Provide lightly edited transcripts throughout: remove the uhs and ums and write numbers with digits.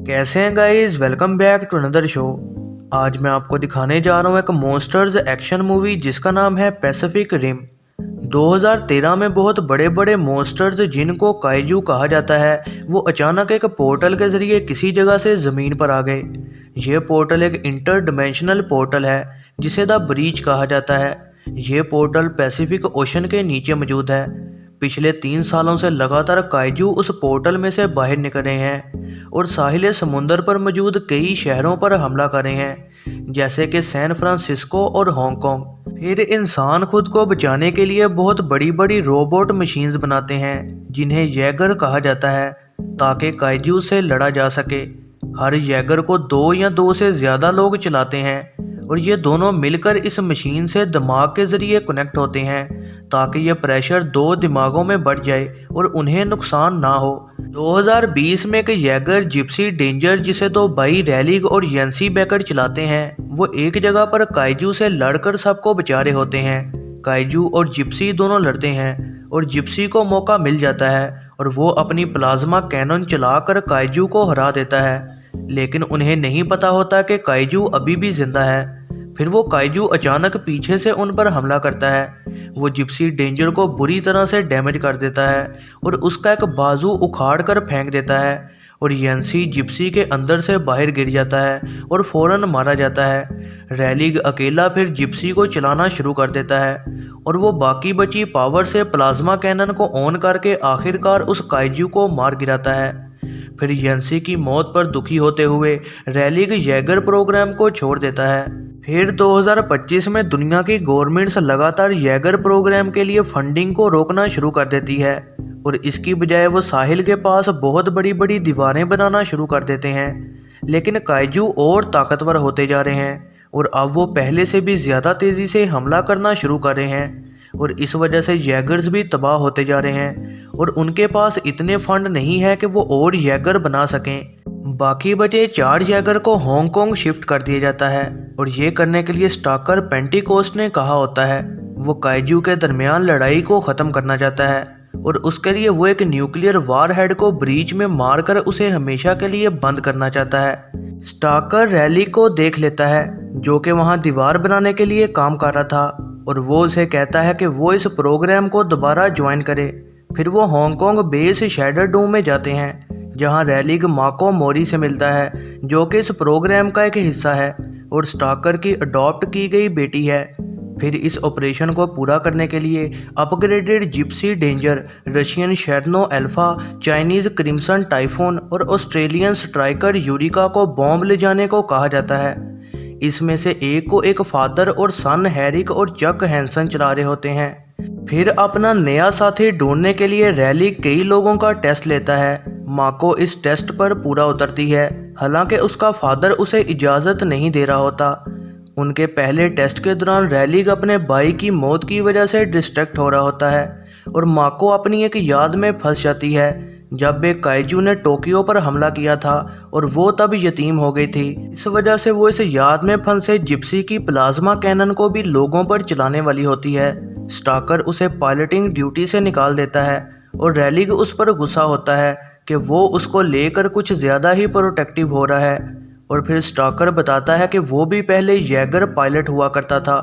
कैसे हैं guys, welcome back to another show. आज मैं आपको दिखाने जा रहा हूँ एक मॉन्स्टर्स एक्शन मूवी जिसका नाम है पैसिफिक रिम। 2013 में बहुत बड़े बड़े मॉन्स्टर्स जिनको काइजू कहा जाता है वो अचानक एक पोर्टल के जरिए किसी जगह से ज़मीन पर आ गए। ये पोर्टल एक इंटर डिमेंशनल पोर्टल है जिसे द ब्रीच कहा जाता है। ये पोर्टल पैसिफिक ओशन के नीचे मौजूद है। पिछले 3 सालों से लगातार काइजू उस पोर्टल में से बाहर निकल रहे हैं और साहिल समुंदर पर मौजूद कई शहरों पर हमला कर रहे हैं, जैसे कि सैन फ्रांसिस्को और हांगकांग। फिर इंसान खुद को बचाने के लिए बहुत बड़ी बड़ी रोबोट मशीन्स बनाते हैं जिन्हें जैगर कहा जाता है, ताकि काइजू से लड़ा जा सके। हर जैगर को 2 या 2 से ज़्यादा लोग चलाते हैं और ये दोनों मिलकर इस मशीन से दिमाग के ज़रिए कनेक्ट होते हैं ताकि ये प्रेशर 2 दिमागों में बढ़ जाए और उन्हें नुकसान ना हो। 2020 में एक जैगर जिप्सी डेंजर, जिसे तो भाई रैलिग और येंसी बेकर चलाते हैं, वो एक जगह पर काइजू से लड़कर सबको बचा रहे होते हैं। काइजू और जिप्सी दोनों लड़ते हैं और जिप्सी को मौका मिल जाता है और वो अपनी प्लाज्मा कैनन चलाकर काइजू को हरा देता है, लेकिन उन्हें नहीं पता होता कि काइजू अभी भी जिंदा है। फिर वो काइजू अचानक पीछे से उन पर हमला करता है। वो जिप्सी डेंजर को बुरी तरह से डैमेज कर देता है और उसका एक बाजू उखाड़ कर फेंक देता है और येंसी जिप्सी के अंदर से बाहर गिर जाता है और फौरन मारा जाता है। रैलिग अकेला फिर जिप्सी को चलाना शुरू कर देता है और वो बाकी बची पावर से प्लाज्मा कैनन को ऑन करके आखिरकार उस काइजू को मार गिराता है। फिर येंसी की मौत पर दुखी होते हुए रैलिग जैगर प्रोग्राम को छोड़ देता है। फिर 2025 में दुनिया की गवर्नमेंट्स लगातार जैगर प्रोग्राम के लिए फंडिंग को रोकना शुरू कर देती है और इसकी बजाय वो साहिल के पास बहुत बड़ी बड़ी दीवारें बनाना शुरू कर देते हैं। लेकिन काइजू और ताकतवर होते जा रहे हैं और अब वो पहले से भी ज़्यादा तेज़ी से हमला करना शुरू कर रहे हैं और इस वजह से जैगर्स भी तबाह होते जा रहे हैं और उनके पास इतने फंड नहीं है कि वो और जैगर बना सकें। बाकी बचे 4 जैगर को हांगकांग शिफ्ट कर दिया जाता है और ये करने के लिए स्टाकर पेंटिकोस्ट ने कहा होता है वो काइजू के दरमियान लड़ाई को ख़त्म करना चाहता है और उसके लिए वो एक न्यूक्लियर वार हेड को ब्रीच में मारकर उसे हमेशा के लिए बंद करना चाहता है। स्टाकर रैली को देख लेता है जो कि वहाँ दीवार बनाने के लिए काम कर रहा था और वो उसे कहता है कि वो इस प्रोग्राम को दोबारा ज्वाइन करे। फिर वो हांगकांग बेस शैडर डूम में जाते हैं जहां रैलिग माको मोरी से मिलता है जो कि इस प्रोग्राम का एक हिस्सा है और स्टाकर की अडॉप्ट की गई बेटी है। फिर इस ऑपरेशन को पूरा करने के लिए upgraded Gypsy Danger, Russian Cherno Alpha, Chinese Crimson Typhoon और ऑस्ट्रेलियन स्ट्राइकर यूरिका को बॉम्ब ले जाने को कहा जाता है। इसमें से एक को एक फादर और सन हैरिक और चक हैंसन चला रहे होते हैं। फिर अपना नया साथी ढूंढने के लिए रैलिग कई लोगों का टेस्ट लेता है। माको इस टेस्ट पर पूरा उतरती है, हालांकि उसका फादर उसे इजाज़त नहीं दे रहा होता। उनके पहले टेस्ट के दौरान रैलिग अपने भाई की मौत की वजह से डिस्ट्रैक्ट हो रहा होता है और माको अपनी एक याद में फंस जाती है जब एक काइजू ने टोक्यो पर हमला किया था और वो तब यतीम हो गई थी। इस वजह से वो इस याद में फंसे जिप्सी की प्लाज्मा कैनन को भी लोगों पर चलाने वाली होती है। स्टाकर उसे पायलटिंग ड्यूटी से निकाल देता है और रैलिग उस पर गुस्सा होता है कि वो उसको लेकर कुछ ज़्यादा ही प्रोटेक्टिव हो रहा है और फिर स्टाकर बताता है कि वो भी पहले जैगर पायलट हुआ करता था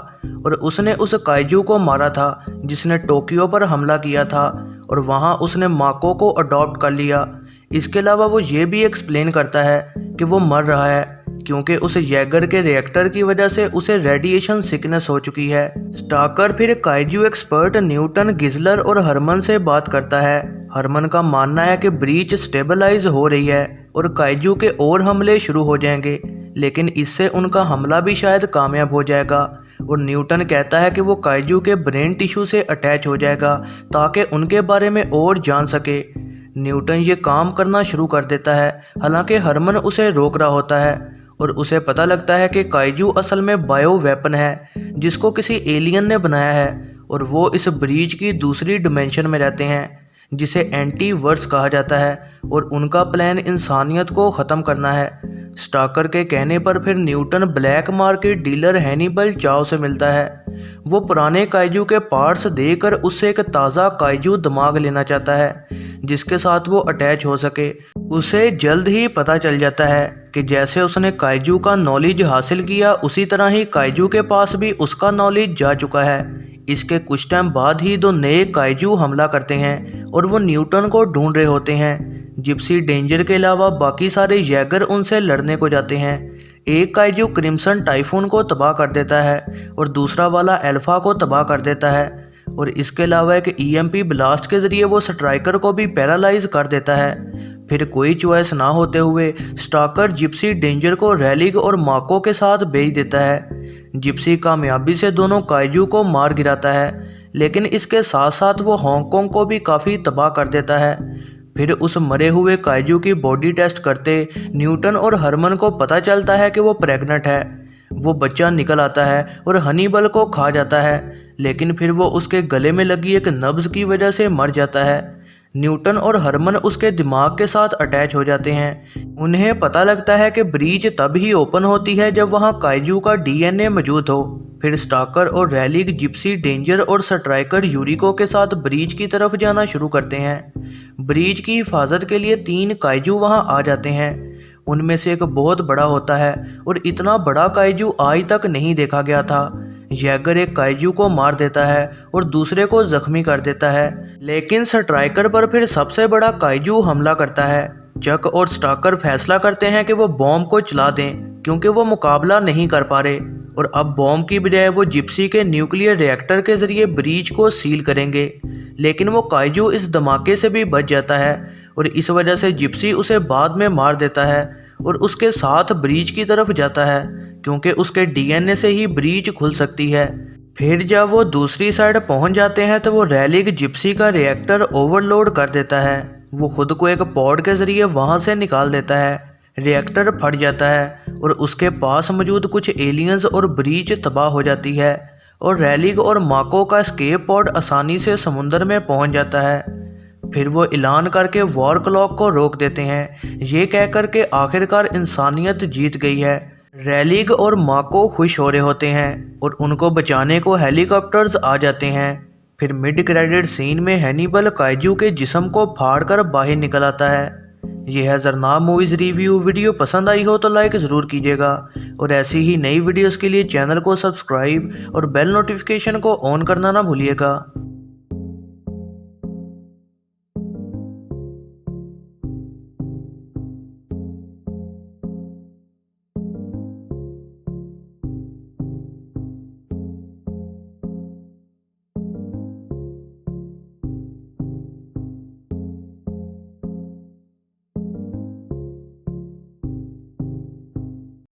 और उसने उस काइजू को मारा था जिसने टोक्यो पर हमला किया था और वहाँ उसने माको को अडॉप्ट कर लिया। इसके अलावा वो ये भी एक्सप्लेन करता है कि वो मर रहा है क्योंकि उस जैगर के रिएक्टर की वजह से उसे रेडिएशन सिकनेस हो चुकी है। स्टाकर फिर काइजू एक्सपर्ट न्यूटन, गिजलर और हरमन से बात करता है। हरमन का मानना है कि ब्रीच स्टेबलाइज हो रही है और काइजू के और हमले शुरू हो जाएंगे, लेकिन इससे उनका हमला भी शायद कामयाब हो जाएगा। और न्यूटन कहता है कि वो काइजू के ब्रेन टिश्यू से अटैच हो जाएगा ताकि उनके बारे में और जान सके। न्यूटन ये काम करना शुरू कर देता है, हालांकि हरमन उसे रोक रहा होता है और उसे पता लगता है कि काइजू असल में बायो वेपन है जिसको किसी एलियन ने बनाया है और वो इस ब्रीच की दूसरी डिमेंशन में रहते हैं जिसे एंटीवर्स कहा जाता है और उनका प्लान इंसानियत को ख़त्म करना है। स्टाकर के कहने पर फिर Newton black market dealer Hannibal चाओ से मिलता है। वो पुराने काइजू के पार्ट्स देकर उससे एक ताज़ा काइजू दिमाग लेना चाहता है जिसके साथ वो अटैच हो सके। उसे जल्द ही पता चल जाता है कि जैसे उसने काइजू का नॉलेज हासिल किया उसी तरह ही काइजू के पास भी उसका नॉलेज जा चुका है। इसके कुछ टाइम बाद ही दो नए काइजू हमला करते हैं और वो न्यूटन को ढूंढ रहे होते हैं। जिप्सी डेंजर के अलावा बाकी सारे जैगर उनसे लड़ने को जाते हैं। एक काइजू क्रिम्सन टाइफून को तबाह कर देता है और दूसरा वाला अल्फा को तबाह कर देता है, और इसके अलावा एक ईएमपी ब्लास्ट के ज़रिए वो स्ट्राइकर को भी पैरालाइज कर देता है। फिर कोई चॉइस ना होते हुए स्टाकर जिप्सी डेंजर को रेलिग और माको के साथ भेज देता है। जिप्सी कामयाबी से दोनों काइजू को मार गिराता है, लेकिन इसके साथ साथ वो हांगकांग को भी काफ़ी तबाह कर देता है। फिर उस मरे हुए काइजू की बॉडी टेस्ट करते न्यूटन और हरमन को पता चलता है कि वो प्रेग्नेंट है। वो बच्चा निकल आता है और हनीबल को खा जाता है, लेकिन फिर वो उसके गले में लगी एक नब्ज़ की वजह से मर जाता है। न्यूटन और हरमन उसके दिमाग के साथ अटैच हो जाते हैं। उन्हें पता लगता है कि ब्रीच तब ही ओपन होती है जब वहां काइजू का डीएनए मौजूद हो। फिर स्टाकर और रेलिग जिप्सी डेंजर और स्ट्राइकर यूरिको के साथ ब्रीच की तरफ जाना शुरू करते हैं। ब्रीच की हिफाजत के लिए 3 काइजू वहां आ जाते हैं। उनमें से एक बहुत बड़ा होता है और इतना बड़ा काइजू आज तक नहीं देखा गया था। जैगर एक काइजू को मार देता है और दूसरे को जख्मी कर देता है, लेकिन स्ट्राइकर पर फिर सबसे बड़ा काइजू हमला करता है। चक और स्टाकर फैसला करते हैं कि वो बॉम्ब को चला दें क्योंकि वो मुकाबला नहीं कर पा रहे, और अब बॉम्ब की बजाय वो जिप्सी के न्यूक्लियर रिएक्टर के जरिए ब्रीच को सील करेंगे। लेकिन वो काइजू इस धमाके से भी बच जाता है और इस वजह से जिप्सी उसे बाद में मार देता है और उसके साथ ब्रीच की तरफ जाता है क्योंकि उसके डीएनए से ही ब्रीच खुल सकती है। फिर जब वो दूसरी साइड पहुंच जाते हैं तो वो रेलिग जिप्सी का रिएक्टर ओवरलोड कर देता है। वो खुद को एक पॉड के जरिए वहां से निकाल देता है। रिएक्टर फट जाता है और उसके पास मौजूद कुछ एलियंस और ब्रीच तबाह हो जाती है, और रेलिग और माको का एस्केप पॉड आसानी से समुंदर में पहुंच जाता है। फिर वो ऐलान करके वॉर क्लॉक को रोक देते हैं, ये कहकर के आखिरकार इंसानियत जीत गई है। रेलिग और माको खुश हो रहे होते हैं और उनको बचाने को हेलीकॉप्टर्स आ जाते हैं। फिर मिड क्रेडिट सीन में हैनिबल काइजू के जिस्म को फाड़कर बाहर निकल आता है। यह है जरनाब मूवीज़ रिव्यू। वीडियो पसंद आई हो तो लाइक ज़रूर कीजिएगा, और ऐसी ही नई वीडियोस के लिए चैनल को सब्सक्राइब और बेल नोटिफिकेशन को ऑन करना ना भूलिएगा।